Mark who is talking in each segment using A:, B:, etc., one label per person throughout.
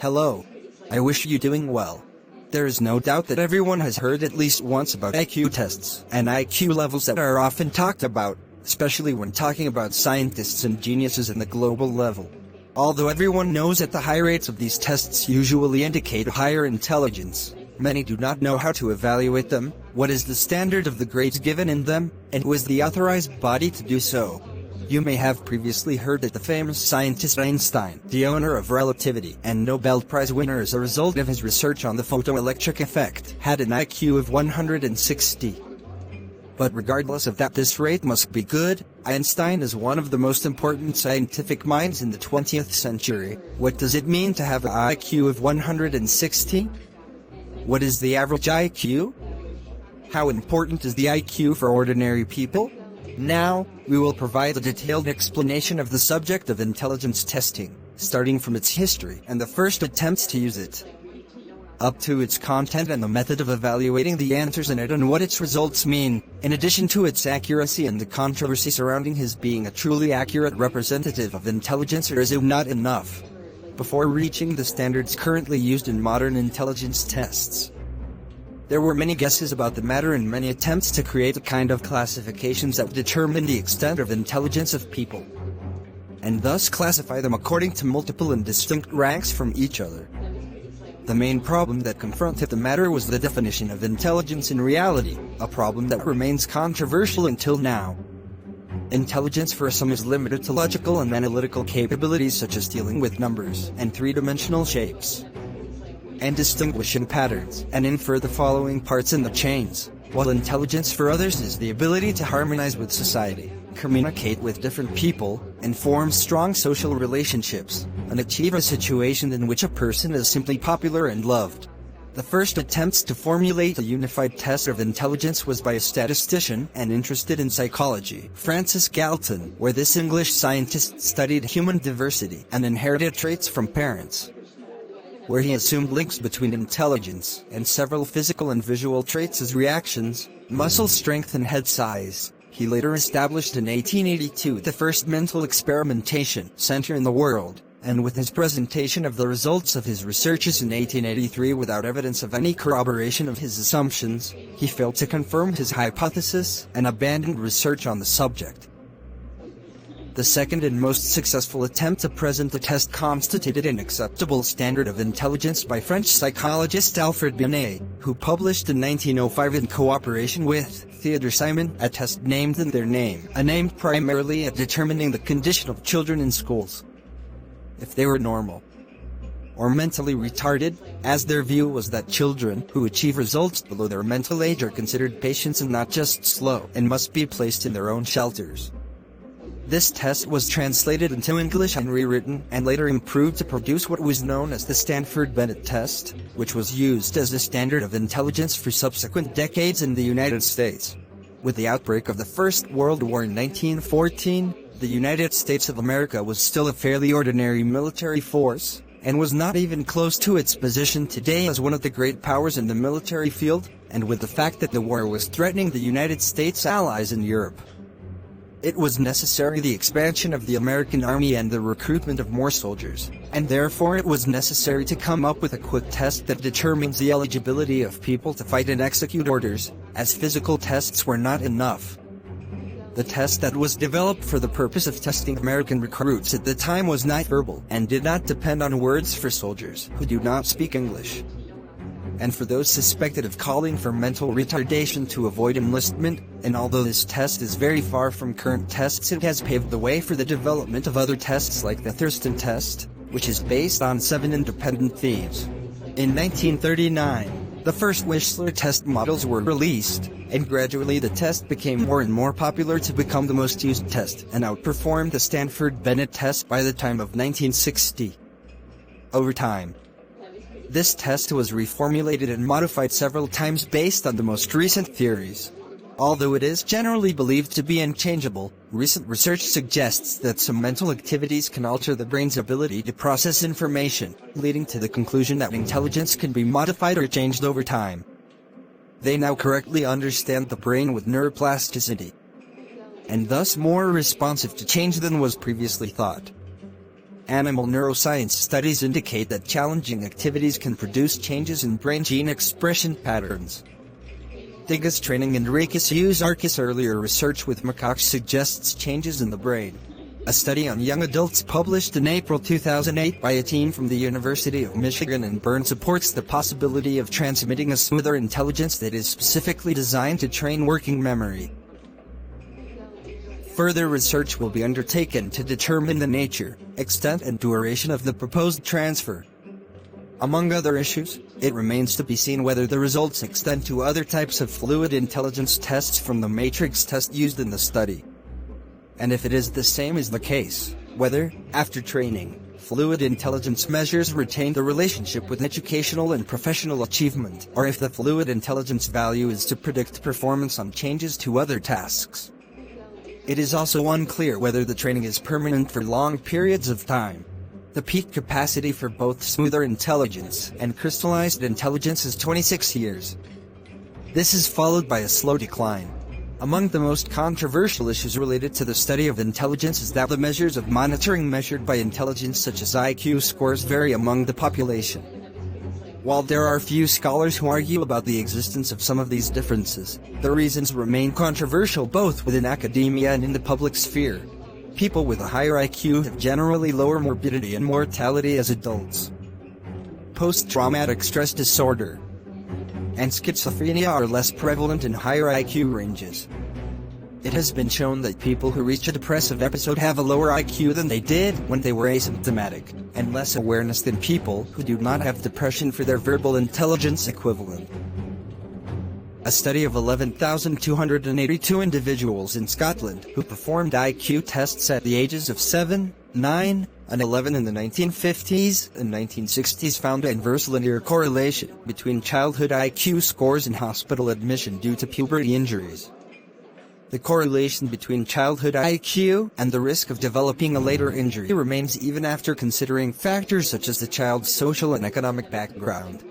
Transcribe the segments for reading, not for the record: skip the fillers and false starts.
A: Hello. I wish you doing well. There is no doubt that everyone has heard at least once about IQ tests and IQ levels that are often talked about, especially when talking about scientists and geniuses in the global level. Although everyone knows that the high rates of these tests usually indicate higher intelligence, many do not know how to evaluate them, what is the standard of the grades given in them, and who is the authorized body to do so. You may have previously heard that the famous scientist Einstein, the owner of relativity and Nobel Prize winner as a result of his research on the photoelectric effect, had an IQ of 160. But regardless of that, this rate must be good. Einstein is one of the most important scientific minds in the 20th century. What does it mean to have an IQ of 160? What is the average IQ? How important is the IQ for ordinary people? Now, we will provide a detailed explanation of the subject of intelligence testing, starting from its history and the first attempts to use it, up to its content and the method of evaluating the answers in it and what its results mean, in addition to its accuracy and the controversy surrounding his being a truly accurate representative of intelligence, or is it not enough, before reaching the standards currently used in modern intelligence tests. There were many guesses about the matter and many attempts to create a kind of classifications that determine the extent of intelligence of people, and thus classify them according to multiple and distinct ranks from each other. The main problem that confronted the matter was the definition of intelligence in reality, a problem that remains controversial until now. Intelligence for some is limited to logical and analytical capabilities such as dealing with numbers and three-dimensional shapes, and distinguishing patterns, and infer the following parts in the chains, while intelligence for others is the ability to harmonize with society, communicate with different people, and form strong social relationships, and achieve a situation in which a person is simply popular and loved. The first attempts to formulate a unified test of intelligence was by a statistician and interested in psychology, Francis Galton, where this English scientist studied human diversity and inherited traits from parents, where he assumed links between intelligence and several physical and visual traits as reactions, muscle strength and head size. He later established in 1882 the first mental experimentation center in the world, and with his presentation of the results of his researches in 1883 without evidence of any corroboration of his assumptions, he failed to confirm his hypothesis and abandoned research on the subject. The second and most successful attempt to present the test constituted an acceptable standard of intelligence by French psychologist Alfred Binet, who published in 1905 in cooperation with Theodore Simon a test named in their name, aimed primarily at determining the condition of children in schools, if they were normal or mentally retarded, as their view was that children who achieve results below their mental age are considered patients and not just slow, and must be placed in their own shelters. This test was translated into English and rewritten, and later improved to produce what was known as the Stanford-Binet test, which was used as the standard of intelligence for subsequent decades in the United States. With the outbreak of the First World War in 1914, the United States of America was still a fairly ordinary military force, and was not even close to its position today as one of the great powers in the military field, and with the fact that the war was threatening the United States allies in Europe. It was necessary the expansion of the American army and the recruitment of more soldiers, and therefore it was necessary to come up with a quick test that determines the eligibility of people to fight and execute orders, as physical tests were not enough. The test that was developed for the purpose of testing American recruits at the time was not verbal, and did not depend on words for soldiers who do not speak English, and for those suspected of calling for mental retardation to avoid enlistment, and although this test is very far from current tests, it has paved the way for the development of other tests like the Thurston test, which is based on 7 independent themes. In 1939, the first Wechsler test models were released, and gradually the test became more and more popular to become the most used test, and outperformed the Stanford-Binet test by the time of 1960. Over time, this test was reformulated and modified several times based on the most recent theories. Although it is generally believed to be unchangeable, recent research suggests that some mental activities can alter the brain's ability to process information, leading to the conclusion that intelligence can be modified or changed over time. They now correctly understand the brain with neuroplasticity, and thus more responsive to change than was previously thought. Animal neuroscience studies indicate that challenging activities can produce changes in brain gene expression patterns. Digas training and Ricus use Arcus. Earlier research with macaques suggests changes in the brain. A study on young adults published in April 2008 by a team from the University of Michigan in Bern supports the possibility of transmitting a smoother intelligence that is specifically designed to train working memory. Further research will be undertaken to determine the nature, extent and duration of the proposed transfer. Among other issues, it remains to be seen whether the results extend to other types of fluid intelligence tests from the matrix test used in the study. And if it is the same as the case, whether, after training, fluid intelligence measures retain the relationship with educational and professional achievement, or if the fluid intelligence value is to predict performance on changes to other tasks. It is also unclear whether the training is permanent for long periods of time. The peak capacity for both smoother intelligence and crystallized intelligence is 26 years. This is followed by a slow decline. Among the most controversial issues related to the study of intelligence is that the measures of monitoring measured by intelligence such as IQ scores vary among the population. While there are few scholars who argue about the existence of some of these differences, the reasons remain controversial both within academia and in the public sphere. People with a higher IQ have generally lower morbidity and mortality as adults. Post-traumatic stress disorder and schizophrenia are less prevalent in higher IQ ranges. It has been shown that people who reach a depressive episode have a lower IQ than they did when they were asymptomatic, and less awareness than people who do not have depression for their verbal intelligence equivalent. A study of 11,282 individuals in Scotland who performed IQ tests at the ages of 7, 9, and 11 in the 1950s and 1960s found an inverse linear correlation between childhood IQ scores and hospital admission due to puberty injuries. The correlation between childhood IQ and the risk of developing a later injury remains even after considering factors such as the child's social and economic background.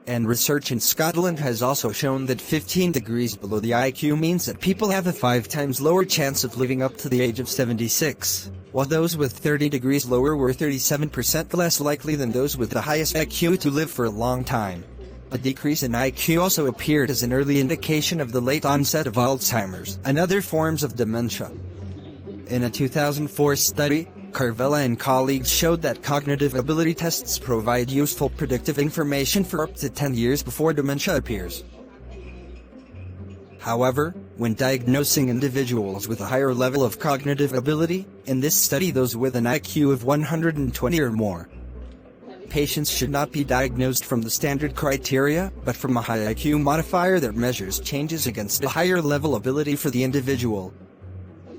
A: And research in Scotland has also shown that 15 degrees below the IQ means that people have a 5 times lower chance of living up to the age of 76, while those with 30 degrees lower were 37% less likely than those with the highest IQ to live for a long time. A decrease in IQ also appeared as an early indication of the late onset of Alzheimer's and other forms of dementia. In a 2004 study, Carvella and colleagues showed that cognitive ability tests provide useful predictive information for up to 10 years before dementia appears. However, when diagnosing individuals with a higher level of cognitive ability, in this study those with an IQ of 120 or more, patients should not be diagnosed from the standard criteria, but from a high IQ modifier that measures changes against a higher level ability for the individual.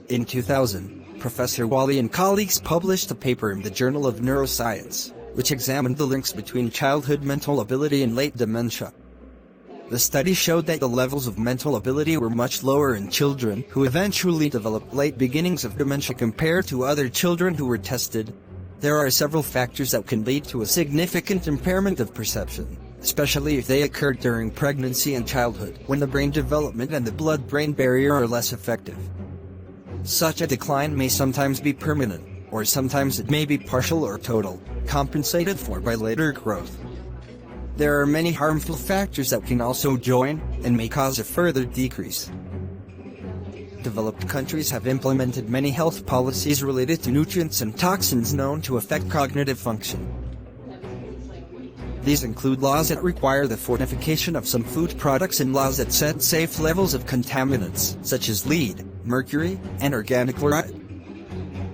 A: In 2000, Professor Wally and colleagues published a paper in the Journal of Neuroscience, which examined the links between childhood mental ability and late dementia. The study showed that the levels of mental ability were much lower in children who eventually developed late beginnings of dementia compared to other children who were tested. There are several factors that can lead to a significant impairment of perception, especially if they occurred during pregnancy and childhood, when the brain development and the blood-brain barrier are less effective. Such a decline may sometimes be permanent, or sometimes it may be partial or total, compensated for by later growth. There are many harmful factors that can also join, and may cause a further decrease. Developed countries have implemented many health policies related to nutrients and toxins known to affect cognitive function. These include laws that require the fortification of some food products and laws that set safe levels of contaminants, such as lead, mercury, and organic chloride.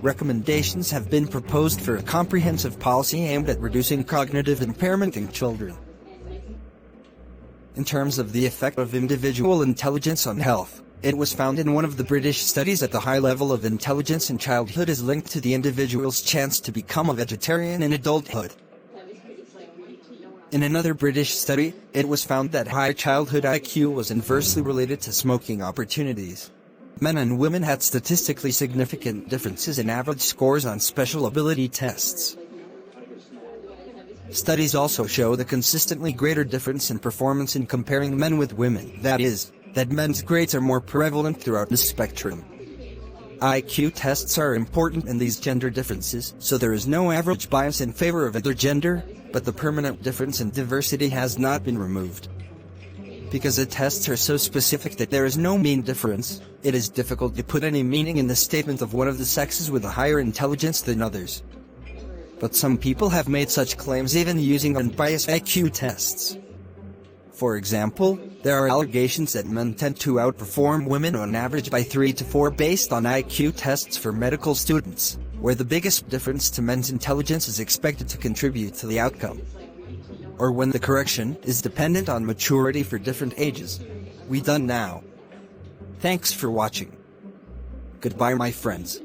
A: Recommendations have been proposed for a comprehensive policy aimed at reducing cognitive impairment in children. In terms of the effect of individual intelligence on health, it was found in one of the British studies that the high level of intelligence in childhood is linked to the individual's chance to become a vegetarian in adulthood. In another British study, it was found that high childhood IQ was inversely related to smoking opportunities. Men and women had statistically significant differences in average scores on special ability tests. Studies also show the consistently greater difference in performance in comparing men with women, that is, that men's grades are more prevalent throughout the spectrum. IQ tests are important in these gender differences, so there is no average bias in favor of either gender, but the permanent difference in diversity has not been removed. Because the tests are so specific that there is no mean difference, it is difficult to put any meaning in the statement of one of the sexes with a higher intelligence than others. But some people have made such claims even using unbiased IQ tests. For example, there are allegations that men tend to outperform women on average by 3 to 4 based on IQ tests for medical students, where the biggest difference to men's intelligence is expected to contribute to the outcome. Or when the correction is dependent on maturity for different ages. We done now. Thanks for watching. Goodbye my friends.